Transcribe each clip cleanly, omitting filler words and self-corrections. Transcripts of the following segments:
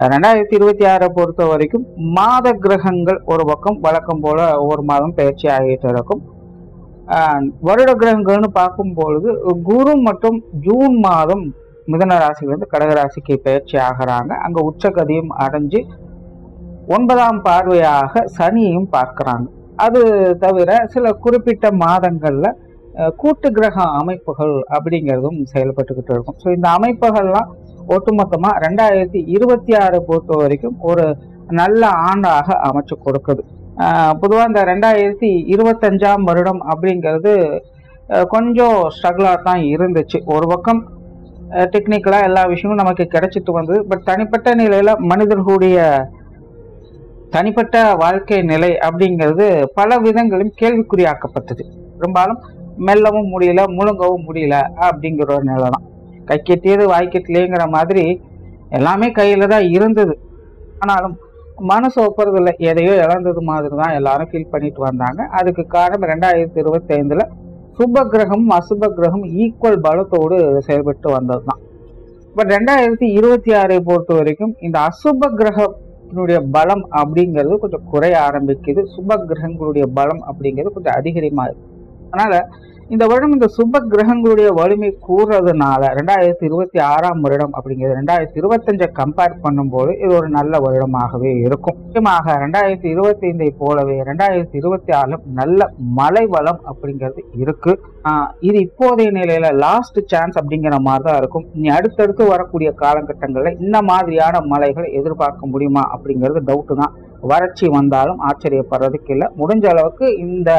2026 பொறுத்த வரைக்கும் மாத கிரகங்கள் ஒரு பக்கம் வழக்கம் போல ஒவ்வொரு மாதம் பயிற்சி ஆகிட்டு இருக்கும். வருட கிரகங்கள்னு பார்க்கும் பொழுது குரு மற்றும் ஜூன் மாதம் மிதுன ராசியிலிருந்து கடகராசிக்கு பயிற்சி ஆகிறாங்க. அங்க உச்சகதியும் அடைஞ்சு 9ஆம் பார்வையாக சனியையும் பார்க்கிறாங்க. அது தவிர சில குறிப்பிட்ட மாதங்கள்ல கூட்டு கிரக அமைப்புகள் அப்படிங்கிறதும் செயல்பட்டுக்கிட்டு இருக்கும். ஸோ இந்த அமைப்புகள்லாம் ஒட்டுமொத்தமா 2026 பொறுத்த வரைக்கும் ஒரு நல்ல ஆண்டாக அமைச்சு கொடுக்குது. பொதுவாக இந்த 2025ஆம் வருடம் அப்படிங்கிறது கொஞ்சம் ஸ்ட்ரகிளாக தான் இருந்துச்சு. ஒரு பக்கம் டெக்னிக்கலாக எல்லா விஷயமும் நமக்கு கிடைச்சிட்டு வந்தது. பட் தனிப்பட்ட நிலையில மனிதர்களுடைய தனிப்பட்ட வாழ்க்கை நிலை அப்படிங்கிறது பல விதங்களும் கேள்விக்குறியாக்கப்பட்டது. பெரும்பாலும் மெல்லவும் முடியல, முழுங்கவும் முடியல அப்படிங்கிற ஒரு நிலை தான். கை கெட்டியது வாய்க்கெட்டிலேங்கிற மாதிரி எல்லாமே கையில தான் இருந்தது. ஆனாலும் மனசு ஒப்புறதில்லை, எதையோ இழந்தது மாதிரி தான் எல்லாரும் ஃபீல் பண்ணிட்டு வந்தாங்க. அதுக்கு காரணம் 2025ல சுப கிரகமும் அசுப கிரகம் ஈக்குவல் பலத்தோடு செயல்பட்டு வந்தது தான். பட் 2026 பொறுத்த வரைக்கும் இந்த அசுப கிரகத்தினுடைய பலம் அப்படிங்கிறது கொஞ்சம் குறைய ஆரம்பிக்குது. சுப கிரகங்களுடைய பலம் அப்படிங்கிறது கொஞ்சம் அதிகரிமா இருக்கு. அதனால இந்த வருடம் இந்த சுப கிரகங்களுடைய வலிமை கூறுறதுனால 2026ஆம் வருடம் அப்படிங்கிறது 2025 கம்பேர் பண்ணும்போது இது ஒரு நல்ல வருடமாகவே இருக்கும். முக்கியமாக 2025 போலவே 2026 நல்ல மழை வளம் அப்படிங்கிறது இருக்கு. இது இப்போதைய நிலையில லாஸ்ட் சான்ஸ் அப்படிங்கிற மாதிரி தான் இருக்கும். இனி அடுத்தடுத்து வரக்கூடிய காலகட்டங்களில் இந்த மாதிரியான மழைகளை எதிர்பார்க்க முடியுமா அப்படிங்கிறது டவுட்டு தான். வறட்சி வந்தாலும் ஆச்சரியப்படுறதுக்கு இல்லை. முடிஞ்ச அளவுக்கு இந்த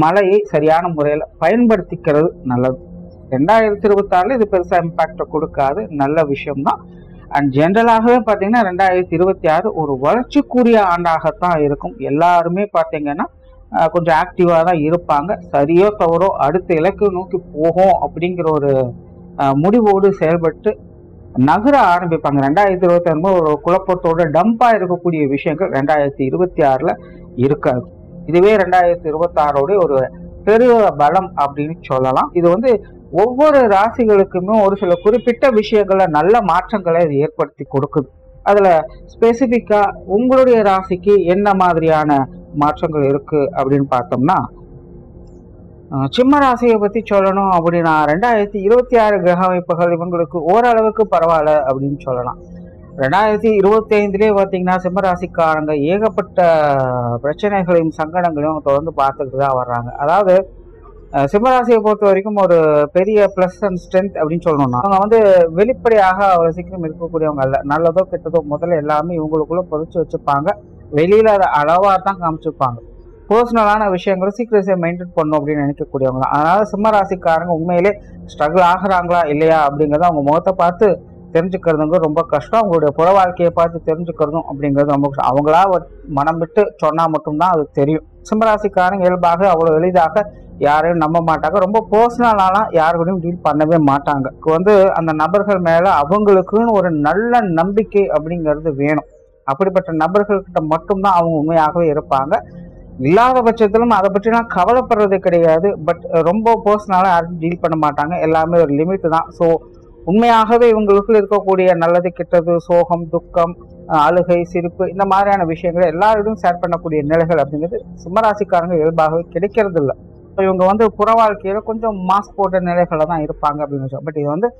மழையை சரியான முறையில் பயன்படுத்திக்கிறது நல்லது. 2026 இது பெருசா இம்பாக்ட கொடுக்காது, நல்ல விஷயம்தான். அண்ட் ஜென்ரலாகவே பார்த்தீங்கன்னா 2026 ஒரு வளர்ச்சிக்குரிய ஆண்டாகத்தான் இருக்கும். எல்லாருமே பார்த்தீங்கன்னா கொஞ்சம் ஆக்டிவாக தான் இருப்பாங்க. சரியோ தவறோ அடுத்த இலக்கு நோக்கி போகும் அப்படிங்கிற ஒரு முடிவோடு செயல்பட்டு நகர ஆரம்பிப்பாங்க. 2026 ஒரு குழப்பத்தோட டம்பா இருக்கக்கூடிய விஷயங்கள் 2026ல இருக்காது. இதுவே 2026 ஒரு பெரிய பலம் அப்படின்னு சொல்லலாம். இது ஒவ்வொரு ராசிகளுக்குமே ஒரு சில குறிப்பிட்ட விஷயங்களை நல்ல மாற்றங்களை இது ஏற்படுத்தி கொடுக்குது. அதுல ஸ்பெசிபிக்கா உங்களுடைய ராசிக்கு என்ன மாதிரியான மாற்றங்கள் இருக்கு அப்படின்னு பார்த்தோம்னா, சிம்ம ராசியை பத்தி சொல்லணும் அப்படின்னா 2026 கிரக அமைப்புகள் இவங்களுக்கு ஓரளவுக்கு பரவாயில்ல அப்படின்னு சொல்லலாம். 2025லே பார்த்தீங்கன்னா சிம்ம ராசிக்காரங்க ஏகப்பட்ட பிரச்சனைகளையும் சங்கடங்களையும் தொடர்ந்து பார்த்துட்டு தான் வர்றாங்க. அதாவது சிம்மராசியை பொறுத்த வரைக்கும் ஒரு பெரிய பிளஸ் அண்ட் ஸ்ட்ரென்த் அப்படின்னு சொல்லணும்னா, அவங்க வெளிப்படையாக அவ்வளோ சீக்கிரம் இருக்கக்கூடியவங்க அல்ல. நல்லதோ கெட்டதோ முதல்ல எல்லாமே இவங்களுக்குள்ள பொதிச்சு வச்சுப்பாங்க. வெளியில அதை அளவா தான் காமிச்சுப்பாங்க. பர்சனலான விஷயங்களை சீக்கிரஸை மெயின்டைன் பண்ணும் அப்படின்னு நினைக்கக்கூடியவங்க தான். அதனால சிம்ம ராசிக்காரங்க உண்மையிலே ஸ்ட்ரகிள் ஆகுறாங்களா இல்லையா அப்படிங்கிறத அவங்க முகத்தை பார்த்து தெரிஞ்சுக்கிறதுங்க ரொம்ப கஷ்டம். அவங்களுடைய புற வாழ்க்கையை பார்த்து தெரிஞ்சுக்கிறதும் அப்படிங்கிறது ரொம்ப கஷ்டம். அவங்களா மனம் விட்டு சொன்னா மட்டும்தான் அது தெரியும். சிம்மராசிக்காரங்க இயல்பாக அவ்வளோ எளிதாக யாரையும் நம்ப மாட்டாங்க. ரொம்ப பர்சனலாலாம் யாருக்கூடையும் டீல் பண்ணவே மாட்டாங்க. அந்த நபர்கள் மேல அவங்களுக்குன்னு ஒரு நல்ல நம்பிக்கை அப்படிங்கிறது வேணும். அப்படிப்பட்ட நபர்கள்கிட்ட மட்டும்தான் அவங்க உண்மையாகவே இருப்பாங்க. இல்லாத பட்சத்திலும் அதை பற்றிலாம் கவலைப்படுறது கிடையாது. பட் ரொம்ப பர்சனலாக யாரும் டீல் பண்ண மாட்டாங்க. எல்லாமே ஒரு லிமிட் தான். ஸோ உண்மையாகவே இவங்களுக்குள்ள இருக்கக்கூடிய நல்லது கெட்டது, சோகம், துக்கம், அழுகை, சிரிப்பு இந்த மாதிரியான விஷயங்களை எல்லாரோடையும் ஷேர் பண்ணக்கூடிய நிலைகள் அப்படிங்கிறது சிம்மராசிக்காரங்க இயல்பாகவே கிடைக்கிறது இல்லை. இவங்க புற வாழ்க்கையில கொஞ்சம் மாஸ்க் போட்ட நிலைகளை தான் இருப்பாங்க அப்படின்னு. பட் இது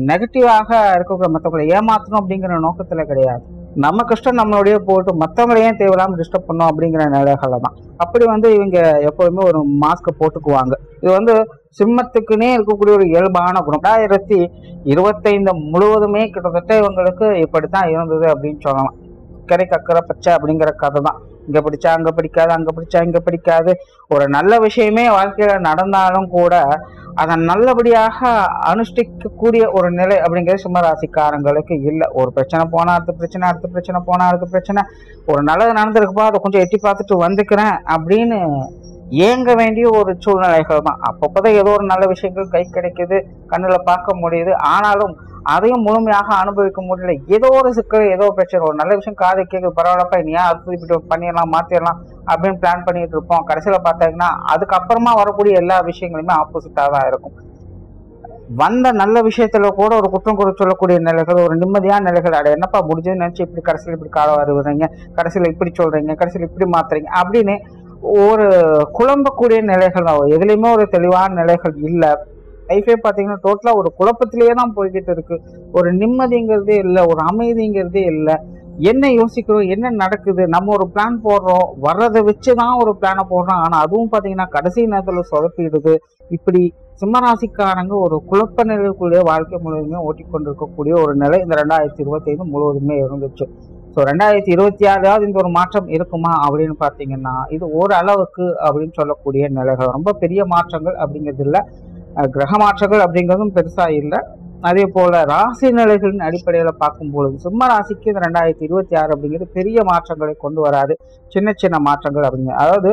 நெகட்டிவாக இருக்கக்கூடிய மற்றவங்களை ஏமாற்றணும் அப்படிங்கிற நோக்கத்துல கிடையாது. நம்ம கஷ்டம் நம்மளுடைய போட்டு மற்றவங்களையே தேவையில்லாம டிஸ்டர்ப் பண்ணோம் அப்படிங்கிற நிலைகளை தான். அப்படி இவங்க எப்போதுமே ஒரு மாஸ்க் போட்டுக்குவாங்க. இது சிம்மத்துக்குன்னே இருக்கக்கூடிய ஒரு இயல்பான குணம். 2025 முழுவதுமே கிட்டத்தட்ட இவங்களுக்கு இப்படித்தான் இருந்தது அப்படின்னு சொல்லலாம். கரை கக்கரை பச்சை அப்படிங்கிற கதை தான். இங்க பிடிச்சா அங்க பிடிக்காது, அங்க பிடிச்சா இங்க பிடிக்காது. ஒரு நல்ல விஷயமே வாழ்க்கையில நடந்தாலும் கூட அதை நல்லபடியாக அனுஷ்டிக்கக்கூடிய ஒரு நிலை அப்படிங்கிறது சிம்மராசிக்காரங்களுக்கு இல்லை. ஒரு பிரச்சனை போனா அடுத்த பிரச்சனை, அடுத்த பிரச்சனை போனா அடுத்த பிரச்சனை. ஒரு நல்லது நடந்திருக்குப்பா, அதை கொஞ்சம் எட்டி பார்த்துட்டு வந்துக்கிறேன் அப்படின்னு ஏங்க வேண்டிய ஒரு சூழ்நிலைகள் தான். அப்பப்போதான் ஏதோ ஒரு நல்ல விஷயங்கள் கை கிடைக்குது, கண்ணுல பார்க்க முடியுது. ஆனாலும் அதையும் முழுமையாக அனுபவிக்க முடியல. ஏதோ ஒரு சிக்கல், ஏதோ பிரச்சனை. ஒரு நல்ல விஷயம் காது கேட்குது, பரவாயில்லப்பா இனியா அது பண்ணிடலாம், மாத்திடலாம் அப்படின்னு பிளான் பண்ணிட்டு இருப்போம். கடைசியில பார்த்தீங்கன்னா அதுக்கப்புறமா வரக்கூடிய எல்லா விஷயங்களுமே ஆப்போசிட்டா தான் இருக்கும். வந்த நல்ல விஷயத்துல கூட ஒரு குற்றம் குறை சொல்லக்கூடிய நிலைகள், ஒரு நிம்மதியான நிலைகள், அட என்னப்பா முடிஞ்சதுன்னு நினைச்சு இப்படி கடைசியில் இப்படி கால வருவீங்க, கடைசியில் இப்படி சொல்றீங்க, கடைசியில் இப்படி மாத்துறீங்க அப்படின்னு ஒரு குழம்பக்கூடிய நிலைகள் தான். எதுலையுமே ஒரு தெளிவான நிலைகள் இல்லை. லைஃபே பார்த்தீங்கன்னா டோட்டலா ஒரு குழப்பத்திலேயே தான் போய்கிட்டு இருக்கு. ஒரு நிம்மதிங்கிறதே இல்லை, ஒரு அமைதிங்கிறதே இல்லை. என்ன யோசிக்கிறோம், என்ன நடக்குது, நம்ம ஒரு பிளான் போடுறோம், வர்றதை வச்சுதான் ஒரு பிளானை போடுறோம், ஆனா அதுவும் பாத்தீங்கன்னா கடைசி நேரத்துல சொதப்பிடுது. இப்படி சிம்மராசிக்காரங்க ஒரு குழப்ப நிலைக்குள்ளேயே வாழ்க்கை முழுவதுமே ஓட்டிக்கொண்டிருக்கக்கூடிய ஒரு நிலை இந்த 2025 முழுவதுமே இருந்துச்சு. ஸோ 2026 இந்த ஒரு மாற்றம் இருக்குமா அப்படின்னு பார்த்தீங்கன்னா இது ஓரளவுக்கு அப்படின்னு சொல்லக்கூடிய நிலைகள். ரொம்ப பெரிய மாற்றங்கள் அப்படிங்கிறது இல்லை, கிரக மாற்றங்கள் அப்படிங்கிறதும் பெருசா இல்லை. அதே போல ராசி நிலைகளின் அடிப்படையில பார்க்கும் பொழுது சிம்ம ராசிக்கு இந்த 2026 அப்படிங்கிறது பெரிய மாற்றங்களை கொண்டு வராது, சின்ன சின்ன மாற்றங்கள் அப்படிங்க. அதாவது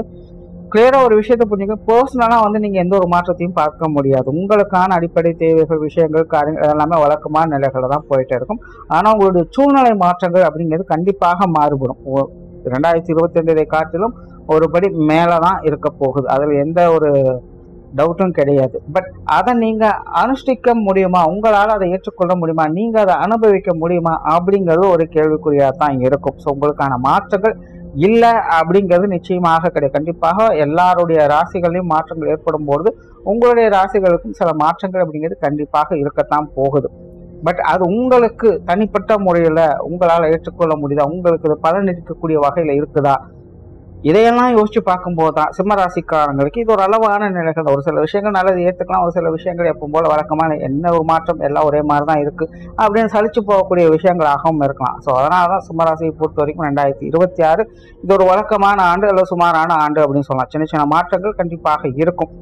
கிளியரா ஒரு விஷயத்த புரிஞ்சுக்க, பர்சனலா நீங்க எந்த ஒரு மாற்றத்தையும் பார்க்க முடியாது. உங்களுக்கான அடிப்படை தேவைகள், விஷயங்கள், காரியங்கள் எல்லாமே வழக்கமான நிலைகளை தான் போயிட்டே இருக்கும். ஆனா உங்களுடைய சூழ்நிலை மாற்றங்கள் அப்படிங்கிறது கண்டிப்பாக மாறுபடும். 2025 காட்டிலும் ஒருபடி மேலதான் இருக்க போகுது, அதுல எந்த ஒரு டவுட்டும் கிடையாது. பட் அதை நீங்க அனுஷ்டிக்க முடியுமா, உங்களால் அதை ஏற்றுக்கொள்ள முடியுமா, நீங்க அதை அனுபவிக்க முடியுமா அப்படிங்கிறது ஒரு கேள்விக்குறியா தான் இருக்கும். ஸோ உங்களுக்கான மாற்றங்கள் இல்லை அப்படிங்கிறது நிச்சயமாக கிடையாது. கண்டிப்பாக எல்லாருடைய ராசிகளையும் மாற்றங்கள் ஏற்படும் பொழுது உங்களுடைய ராசிகளுக்கும் சில மாற்றங்கள் அப்படிங்கிறது கண்டிப்பாக இருக்கத்தான் போகுது. பட் அது உங்களுக்கு தனிப்பட்ட முறையில உங்களால் ஏற்றுக்கொள்ள முடியுதா, உங்களுக்கு பலன் இருக்கக்கூடிய வகையில இருக்குதா, இதையெல்லாம் யோசிச்சு பார்க்கும்போது தான் சிம்ம ராசிக்காரங்களுக்கு இது ஒரு அளவான நிலைகள். ஒரு சில விஷயங்கள் நல்லது ஏற்றுக்கலாம், ஒரு சில விஷயங்கள் எப்பவும் போல வழக்கமான என்ன ஒரு மாற்றம் எல்லாம் ஒரே மாதிரி தான் இருக்கு அப்படின்னு சலிச்சு போகக்கூடிய விஷயங்களாகவும் இருக்கலாம். ஸோ அதனால தான் சிம்ம ராசியை பொறுத்த வரைக்கும் 2026 இது ஒரு வழக்கமான ஆண்டு அல்லது சுமாரான ஆண்டு அப்படின்னு சொல்லலாம். சின்ன சின்ன மாற்றங்கள் கண்டிப்பாக இருக்கும்,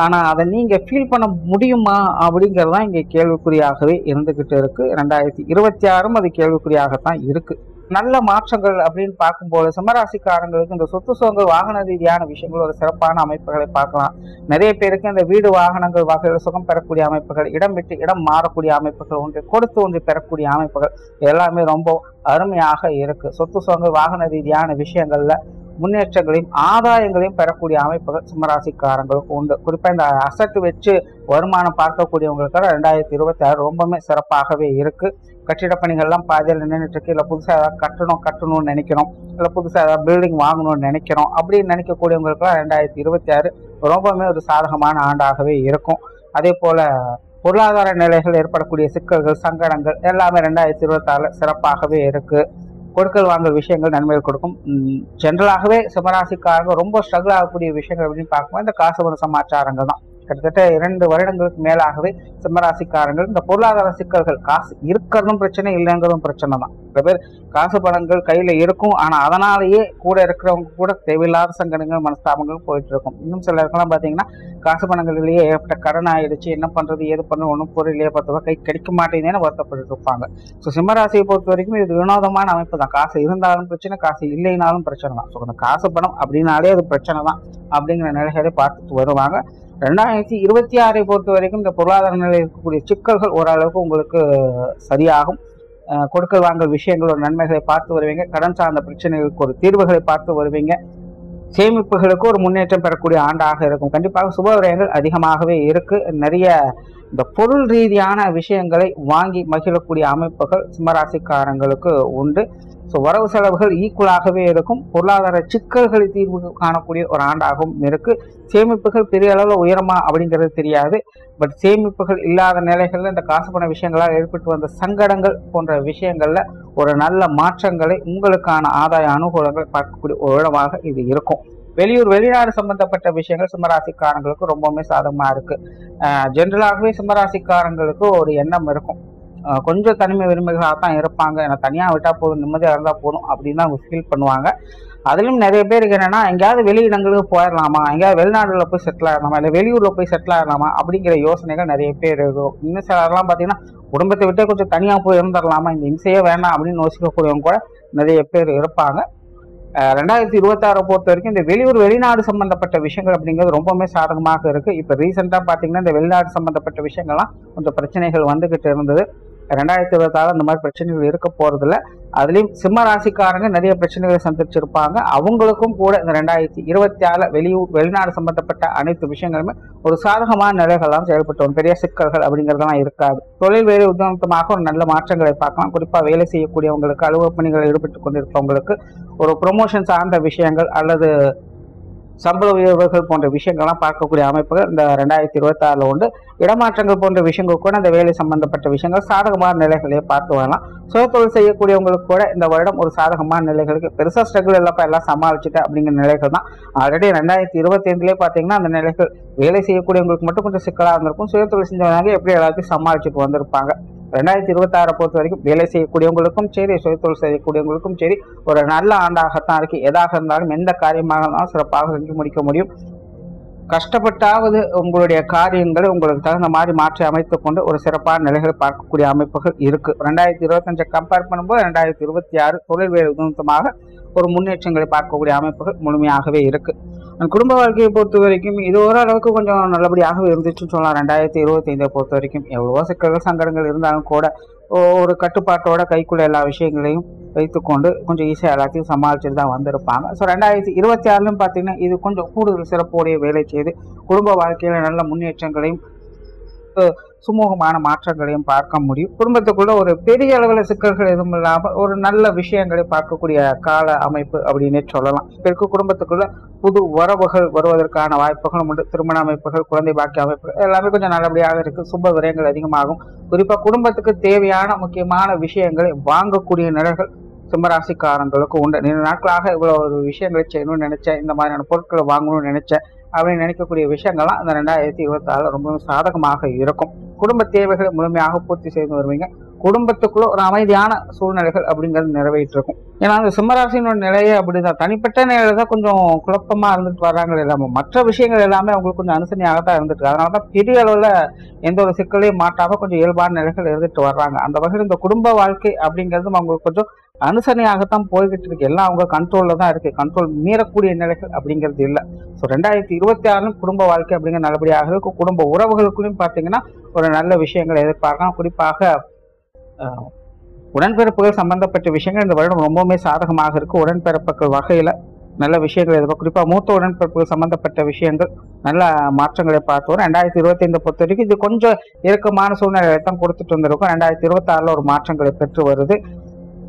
ஆனா அதை நீங்க ஃபீல் பண்ண முடியுமா அப்படிங்கிறதான் இங்கே கேள்விக்குறியாகவே இருந்துகிட்டு இருக்கு. 2026 அது கேள்விக்குறியாகத்தான் இருக்கு. நல்ல மாற்றங்கள் அப்படின்னு பார்க்கும்போது சிம்மராசிக்காரங்களுக்கு இந்த சொத்து சுகங்கள், வாகன ரீதியான விஷயங்கள் ஒரு சிறப்பான அமைப்புகளை பார்க்கலாம். நிறைய பேருக்கு இந்த வீடு வாகனங்கள் வகையில் சுகம் பெறக்கூடிய அமைப்புகள், இடம் விட்டு இடம் மாறக்கூடிய அமைப்புகள், ஒன்று கொடுத்து ஒன்று பெறக்கூடிய அமைப்புகள் எல்லாமே ரொம்ப அருமையாக இருக்கு. சொத்து சுகங்கள், வாகன ரீதியான விஷயங்கள்ல முன்னேற்றங்களையும் ஆதாயங்களையும் பெறக்கூடிய அமைப்புகள் சிம்மராசிக்காரங்களுக்கு உண்டு. குறிப்பா இந்த அசட்டு வச்சு வருமானம் பார்க்கக்கூடியவங்களுக்கு 2026 ரொம்பவுமே சிறப்பாகவே இருக்கு. கட்டிட பணிகள்லாம் பாதியில் நின்றுட்டு இருக்கு, இல்லை புதுசாக ஏதாவது கட்டணும்னு நினைக்கிறோம், இல்லை புதுசாக ஏதாவது பில்டிங் வாங்கணும்னு நினைக்கிறோம் அப்படின்னு நினைக்கக்கூடியவங்களுக்குலாம் 2026 ரொம்பவுமே ஒரு சாதகமான ஆண்டாகவே இருக்கும். அதே போல பொருளாதார நிலைகள் ஏற்படக்கூடிய சிக்கல்கள், சங்கடங்கள் எல்லாமே 2026 சிறப்பாகவே இருக்கு. கொடுக்கல் வாங்கல் விஷயங்கள் நன்மைகள் கொடுக்கும். ஜென்ரலாகவே சிம்மராசிக்காரங்க ரொம்ப ஸ்ட்ரகிள் ஆகக்கூடிய விஷயங்கள் அப்படின்னு பார்க்கும்போது இந்த காசு பண சமாச்சாரங்கள் தான். கிட்டத்தட்ட 2 வருடங்களுக்கு மேலாகவே சிம்மராசிக்காரங்கள் இந்த பொருளாதார சிக்கல்கள், காசு இருக்கிறதும் பிரச்சனை, இல்லைங்கிறதும் பிரச்சனை தான். சில பேர் காசு பணங்கள் கையில இருக்கும், ஆனா அதனாலேயே கூட இருக்கிறவங்க கூட தேவையில்லாத சங்கடங்கள், மனஸ்தாபங்கள் போயிட்டு இருக்கும். இன்னும் சிலருக்கெல்லாம் பாத்தீங்கன்னா காசு பணங்களிலேயே ஏற்பட்ட கடன் ஆயிடுச்சு, என்ன பண்றது ஏது பண்ண ஒன்றும் பொருளையே 10 ரூபாய் கை கிடைக்க மாட்டேங்குதுன்னு வருத்தப்பட்டு இருப்பாங்க. ஸோ சிம்மராசியை பொறுத்த வரைக்கும் இது வினோதமான அமைப்பு தான். காசு இருந்தாலும் பிரச்சனை, காசு இல்லைனாலும் பிரச்சனை தான். ஸோ அந்த காசு பணம் அப்படின்னாலே அது பிரச்சனை தான் அப்படிங்கிற நிலைகளை பார்த்துட்டு வருவாங்க. 2026 பொறுத்த வரைக்கும் இந்த பொருளாதார நிலையில் இருக்கக்கூடிய சிக்கல்கள் ஓரளவுக்கு உங்களுக்கு சரியாகும். கொடுக்கல் வாங்கல் விஷயங்கள் ஒரு நன்மைகளை பார்த்து வருவீங்க. கடன் சார்ந்த பிரச்சனைகளுக்கு ஒரு தீர்வுகளை பார்த்து வருவீங்க. சேமிப்புகளுக்கு ஒரு முன்னேற்றம் பெறக்கூடிய ஆண்டாக இருக்கும். கண்டிப்பாக சுப விரயங்கள் அதிகமாகவே இருக்கு. நிறைய இந்த பொருள் ரீதியான விஷயங்களை வாங்கி மகிழக்கூடிய அமைப்புகள் சிம்மராசிக்காரங்களுக்கு உண்டு. ஸோ வரவு செலவுகள் ஈக்குவலாகவே இருக்கும். பொருளாதார சிக்கல்களை தீர்வு காணக்கூடிய ஒரு ஆண்டாகவும் இருக்கு. சேமிப்புகள் பெரிய அளவில் உயரமா அப்படிங்கிறது தெரியாது. பட் சேமிப்புகள் இல்லாத நிலைகள்ல இந்த காசு பண விஷயங்களால் ஏற்பட்டு வந்த சங்கடங்கள் போன்ற விஷயங்கள்ல ஒரு நல்ல மாற்றங்களை, உங்களுக்கான ஆதாய அனுகூலங்கள் பார்க்கக்கூடிய ஒரு இடமாக இது இருக்கும். வெளியூர் வெளிநாடு சம்பந்தப்பட்ட விஷயங்கள் சிம்மராசிக்காரங்களுக்கு ரொம்பவுமே சாதகமா இருக்கு. ஜென்ரலாகவே சிம்மராசிக்காரங்களுக்கு ஒரு எண்ணம் இருக்கும், கொஞ்சம் தனிமை விரும்புகளாக தான் இருப்பாங்க. ஏன்னா தனியாக விட்டால் போதும், நிம்மதியாக இருந்தால் போதும் அப்படின்னு அவங்க ஃபீல் பண்ணுவாங்க. அதிலும் நிறைய பேருக்கு என்னன்னா, எங்கேயாவது வெளியிடங்களுக்கு போயிடலாமா, எங்கேயாவது வெளிநாடுல போய் செட்டில் ஆகலாமா, இல்லை வெளியூர்ல போய் செட்டில் ஆகலாமா அப்படிங்கிற யோசனைகள் நிறைய பேர் இருக்கும். இன்னும் சிலர்லாம் பார்த்தீங்கன்னா குடும்பத்தை விட்டே கொஞ்சம் தனியாக போய் இருந்துடலாமா, இந்த இம்சையே வேண்டாம் அப்படின்னு யோசிக்கக்கூடியவங்க கூட நிறைய பேர் இருப்பாங்க. 2026 பொறுத்த வரைக்கும் இந்த வெளியூர் வெளிநாடு சம்பந்தப்பட்ட விஷயங்கள் அப்படிங்கிறது ரொம்பவுமே சாதகமாக இருக்கு. இப்போ ரீசெண்டாக பார்த்தீங்கன்னா இந்த வெளிநாடு சம்பந்தப்பட்ட விஷயங்கள்லாம் கொஞ்சம் பிரச்சனைகள் வந்துகிட்டு இருந்தது. 2026 அந்த மாதிரி பிரச்சனைகள் இருக்க போறதில்ல. அதுலயும் சிம்ம ராசிக்காரங்க நிறைய பிரச்சனைகளை சந்திச்சிருப்பாங்க. அவங்களுக்கும் கூட இந்த 2026 வெளிநாடு சம்பந்தப்பட்ட அனைத்து விஷயங்களுமே ஒரு சாதகமான நிலைகள்லாம் செயல்பட்டு வரும். பெரிய சிக்கல்கள் அப்படிங்கிறதெல்லாம் இருக்காது. தொழில் வேலை உத்தமமாக ஒரு நல்ல மாற்றங்களை பார்க்கலாம். குறிப்பா வேலை செய்யக்கூடியவங்களுக்கு, அலுவலக பணிகளில் ஈடுபட்டு கொண்டிருப்பவங்களுக்கு ஒரு ப்ரொமோஷன் சார்ந்த விஷயங்கள் அல்லது சம்பள உயர்வுகள் போன்ற விஷயங்கள்லாம் பார்க்கக்கூடிய அமைப்புகள் இந்த 2026 உண்டு. இடமாற்றங்கள் போன்ற விஷயங்கள் கூட இந்த வேலை சம்பந்தப்பட்ட விஷயங்கள் சாதகமான நிலைகளையே பார்த்து வரலாம். சுயதொழில் செய்யக்கூடியவங்களுக்கு கூட இந்த வருடம் ஒரு சாதகமான நிலைகளுக்கு பெருசா ஸ்ட்ரகிள் எல்லாம் சமாளிச்சுட்டு அப்படிங்கிற நிலைகள் தான். ஆல்ரெடி 2025 பார்த்தீங்கன்னா அந்த நிலைகள் வேலை செய்யக்கூடியவங்களுக்கு மட்டும் கொஞ்சம் சிக்கலாக இருந்திருக்கும். சுயதொழில் செஞ்சவங்க எப்படி எல்லாத்தையும் சமாளிச்சுட்டு வந்திருப்பாங்க. 2026 பொறுத்த வரைக்கும் வேலை செய்யக்கூடியவங்களுக்கும் சரி, சுயதொழில் செய்யக்கூடியவங்களுக்கும் சரி ஒரு நல்ல ஆண்டாகத்தான் இருக்கு. எதாக இருந்தாலும் எந்த காரியமாக இருந்தாலும் சிறப்பாக செஞ்சு முடிக்க முடியும். கஷ்டப்பட்டாவது உங்களுடைய காரியங்களை உங்களுக்கு தகுந்த மாதிரி மாற்றி அமைத்துக் கொண்டு ஒரு சிறப்பான நிலைகளை பார்க்கக்கூடிய அமைப்புகள் இருக்கு. 2025 கம்பேர் பண்ணும்போது 2026 தொழில் வேலை உதவித்தமாக ஒரு முன்னேற்றங்களை பார்க்கக்கூடிய அமைப்புகள் முழுமையாகவே இருக்கு. குடும்ப வாழ்க்கையை பொறுத்த வரைக்கும் இது ஓரளவுக்கு கொஞ்சம் நல்லபடியாகவே இருந்துச்சுன்னு சொல்லலாம். 2025 பொறுத்த வரைக்கும் எவ்வளவோ சிக்கல்கள் சங்கடங்கள் இருந்தாலும் கூட ஒரு கட்டுப்பாட்டோட கைக்குள்ள எல்லா விஷயங்களையும் வைத்துக்கொண்டு கொஞ்சம் ஈஸியாக எல்லாத்தையும் சமாளிச்சுட்டு தான் வந்திருப்பாங்க. ஸோ 2026 பார்த்தீங்கன்னா இது கொஞ்சம் கூடுதல் சிறப்போடைய வேலை செய்து குடும்ப வாழ்க்கையில நல்ல முன்னேற்றங்களையும் சுமூகமான மாற்றங்களையும் பார்க்க முடியும். குடும்பத்துக்குள்ள ஒரு பெரிய அளவில் சிக்கல்கள் எதுவும் இல்லாமல் ஒரு நல்ல விஷயங்களை பார்க்கக்கூடிய கால அமைப்பு அப்படின்னே சொல்லலாம். இப்போ குடும்பத்துக்குள்ள புது உறவுகள் வருவதற்கான வாய்ப்புகளும் உண்டு. திருமண அமைப்புகள், குழந்தை பாக்கிய அமைப்புகள் எல்லாமே கொஞ்சம் நல்லபடியாக இருக்கு. சுப விரயங்கள் அதிகமாகும். குறிப்பா குடும்பத்துக்கு தேவையான முக்கியமான விஷயங்களை வாங்கக்கூடிய நிலைகள் சிம்மராசிக்காரங்களுக்கு உண்டு. நீண்ட நாட்களாக இவ்வளவு ஒரு விஷயங்களை செய்யணும்னு நினைச்சேன், இந்த மாதிரியான பொருட்களை வாங்கணும்னு நினைச்சேன் அப்படின்னு நினைக்கக்கூடிய விஷயங்கள்லாம் இந்த 2026 ரொம்பவும் சாதகமாக இருக்கும். குடும்ப தேவைகளை முழுமையாக பூர்த்தி செய்து வருவீங்க. குடும்பத்துக்குள்ள ஒரு அமைதியான சூழ்நிலைகள் அப்படிங்கிறது நிறைவேற்றிருக்கும். ஏன்னா அந்த சிம்மராசினோட நிலையே அப்படிதான். தனிப்பட்ட நிலையில தான் கொஞ்சம் குழப்பமா இருந்துட்டு வர்றாங்க. எல்லாமே மற்ற விஷயங்கள் எல்லாமே அவங்களுக்கு கொஞ்சம் அனுசரணையாகத்தான் இருந்துட்டு, அதனாலதான் பெரிய அளவுல எந்த ஒரு சிக்கலையும் மாட்டாம கொஞ்சம் இயல்பான நிலைகள் இருந்துட்டு வர்றாங்க. அந்த வகையில் இந்த குடும்ப வாழ்க்கை அப்படிங்கிறதும் அவங்களுக்கு கொஞ்சம் அனுசரணையாகத்தான் போய்கிட்டு இருக்கு. எல்லாம் அவங்க கண்ட்ரோல்ல தான் இருக்கு. கண்ட்ரோல் மீறக்கூடிய நிலைகள் அப்படிங்கிறது இல்லை. ஸோ 2026 குடும்ப வாழ்க்கை அப்படிங்கிற நல்லபடியாக இருக்கும். குடும்ப உறவுகளுக்குள்ளும் பார்த்தீங்கன்னா ஒரு நல்ல விஷயங்களை எதிர்பார்க்கலாம். குறிப்பாக உடன்பிறப்புகள் சம்பந்தப்பட்ட விஷயங்கள் இந்த வருடம் ரொம்பவுமே சாதகமாக இருக்கு. உடன்பிறப்புகள் வகையில நல்ல விஷயங்கள் எதிர்பார்க்கும். குறிப்பாக மூத்த உடன்பிறப்புகள் சம்பந்தப்பட்ட விஷயங்கள் நல்ல மாற்றங்களை பார்த்து வரும். 2025 பொறுத்த வரைக்கும் இது கொஞ்சம் இறுக்கமான சூழ்நிலையை தான் கொடுத்துட்டு வந்திருக்கும். 2026 ஒரு மாற்றங்களை பெற்று வருது.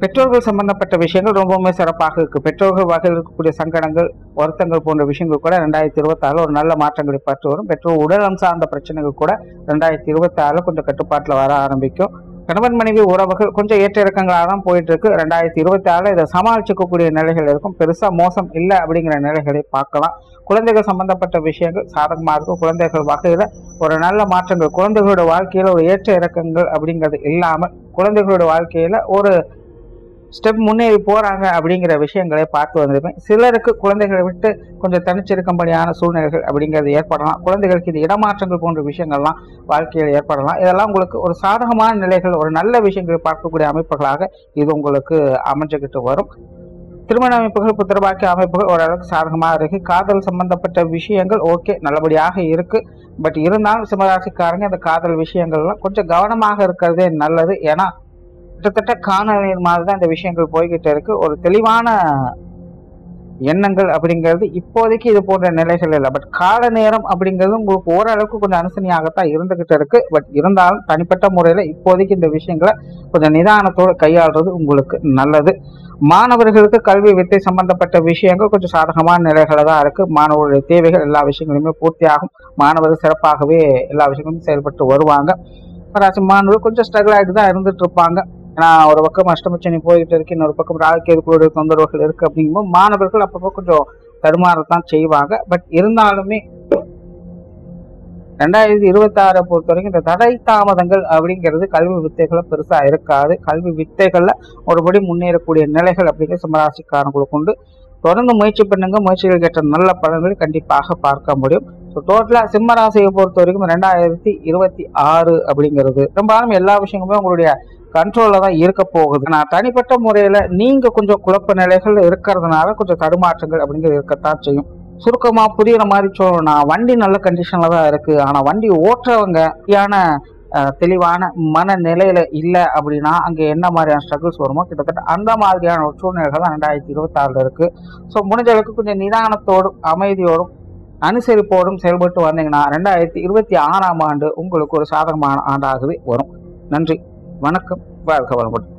பெற்றோர்கள் சம்பந்தப்பட்ட விஷயங்கள் ரொம்பவுமே சிறப்பாக இருக்கு. பெற்றோர்கள் வகையில் இருக்கக்கூடிய சங்கடங்கள், வருத்தங்கள் போன்ற விஷயங்கள் கூட 2026 ஒரு நல்ல மாற்றங்களை பெற்று வரும். பெற்றோர் உடலம் சார்ந்த பிரச்சனைகள் கூட 2026 கொஞ்சம் கட்டுப்பாட்டில் வர ஆரம்பிக்கும். கணவன் மனைவி உறவுகள் கொஞ்சம் ஏற்ற இறக்கங்களாக தான் போயிட்டு இருக்கு. 2026 இதை சமாளிச்சுக்கக்கூடிய நிலைகள் இருக்கும். பெருசா மோசம் இல்லை அப்படிங்கிற நிலைகளை பார்க்கலாம். குழந்தைகள் சம்பந்தப்பட்ட விஷயங்கள் சாதகமாக இருக்கும். குழந்தைகள் வகையில ஒரு நல்ல மாற்றங்கள், குழந்தைகளோட வாழ்க்கையில ஒரு ஏற்ற இறக்கங்கள் அப்படிங்கிறது இல்லாமல் குழந்தைகளோட வாழ்க்கையில ஒரு ஸ்டெப் முன்னேறி போறாங்க அப்படிங்கிற விஷயங்களை பார்த்து வந்திருப்பேன். சிலருக்கு குழந்தைகளை விட்டு கொஞ்சம் தனிச்சிருக்கும்படியான சூழ்நிலைகள் அப்படிங்கிறது ஏற்படலாம். குழந்தைகளுக்கு இது இடமாற்றங்கள் போன்ற விஷயங்கள்லாம் வாழ்க்கையில் ஏற்படலாம். இதெல்லாம் உங்களுக்கு ஒரு சாதகமான நிலைகள், ஒரு நல்ல விஷயங்களை பார்க்கக்கூடிய அமைப்புகளாக இது உங்களுக்கு அமைஞ்சுக்கிட்டு வரும். திருமண அமைப்புகள், புத்திரபாக்கிய அமைப்புகள் ஓரளவுக்கு சாதகமாக இருக்கு. காதல் சம்பந்தப்பட்ட விஷயங்கள் ஓகே நல்லபடியாக இருக்கு. பட் இருந்தாலும் சிம்மராசிக்காரங்க இந்த காதல் விஷயங்கள்லாம் கொஞ்சம் கவனமாக இருக்கிறதே நல்லது. ஏன்னா கிட்டத்தட்ட காணல் நீர் மாதிரி தான் இந்த விஷயங்கள் போய்கிட்டு இருக்கு. ஒரு தெளிவான எண்ணங்கள் அப்படிங்கிறது இப்போதைக்கு இது போன்ற நிலைகள் இல்லை. பட் கால நேரம் அப்படிங்கிறது உங்களுக்கு ஓரளவுக்கு கொஞ்சம் அனுசரணையாகத்தான் இருந்துகிட்டு இருக்கு. பட் இருந்தாலும் தனிப்பட்ட முறையில இப்போதைக்கு இந்த விஷயங்களை கொஞ்சம் நிதானத்தோடு கையாளுறது உங்களுக்கு நல்லது. மாணவர்களுக்கு கல்வி வித்தை சம்பந்தப்பட்ட விஷயங்கள் கொஞ்சம் சாதகமான நிலைகளை தான் இருக்கு. மாணவர்களுடைய தேவைகள் எல்லா விஷயங்களுமே பூர்த்தியாகும். மாணவர்கள் சிறப்பாகவே எல்லா விஷயங்களும் செயல்பட்டு வருவாங்க. ராசி மாணவர்கள் கொஞ்சம் ஸ்ட்ரகிள் ஆகிட்டு தான் இருந்துட்டு இருப்பாங்க. ஏன்னா ஒரு பக்கம் அஷ்டமச்சனி போயிட்டு இருக்கு, இன்னொரு பக்கம் ராகுகேதுக்களுடைய தொந்தரவுகள் இருக்கு. அப்படிங்கும்போது மாணவர்கள் அப்பப்போ கொஞ்சம் தடுமாறத்தான் செய்வாங்க. பட் இருந்தாலுமே 2026 பொறுத்த வரைக்கும் இந்த தடை தாமதங்கள் அப்படிங்கிறது கல்வி வித்தைகளை பெருசா இருக்காது. கல்வி வித்தைகள்ல ஒருபடி முன்னேறக்கூடிய நிலைகள் அப்படிங்கிற சிம்மராசிக்காரங்களுக்கு உண்டு. தொடர்ந்து முயற்சி பண்ணுங்க. முயற்சிகள் ஏற்ற நல்ல பலன்களை கண்டிப்பாக பார்க்க முடியும். ஸோ டோட்டலா சிம்மராசியை பொறுத்த வரைக்கும் 2026 அப்படிங்கிறது பெரும்பாலும் எல்லா விஷயங்களுமே உங்களுடைய கண்ட்ரோல்ல தான் இருக்க போகுது. நான் தனிப்பட்ட முறையில நீங்க கொஞ்சம் குழப்ப நிலைகள் இருக்கிறதுனால கொஞ்சம் தடுமாற்றங்கள் அப்படிங்கிறது இருக்கத்தான் செய்யும். சுருக்கமா புரியுற மாதிரி சொல்லணும்னா, வண்டி நல்ல கண்டிஷன்ல தான் இருக்கு. ஆனா வண்டி ஓட்டுறவங்க தெளிவான மனநிலையில இல்லை அப்படின்னா அங்கே என்ன மாதிரியான ஸ்ட்ரகிள்ஸ் வருமோ கிட்டத்தட்ட அந்த மாதிரியான ஒரு சூழ்நிலைகள் தான் 2026 இருக்கு. ஸோ முடிஞ்ச அளவுக்கு கொஞ்சம் நிதானத்தோடும் அமைதியோடும் அனுசரிப்போடும் செயல்பட்டு வந்தீங்கன்னா 2026ஆம் ஆண்டு உங்களுக்கு ஒரு சாதகமான ஆண்டாகவே வரும். நன்றி, வணக்கம், வாழ்க வளமுடன்.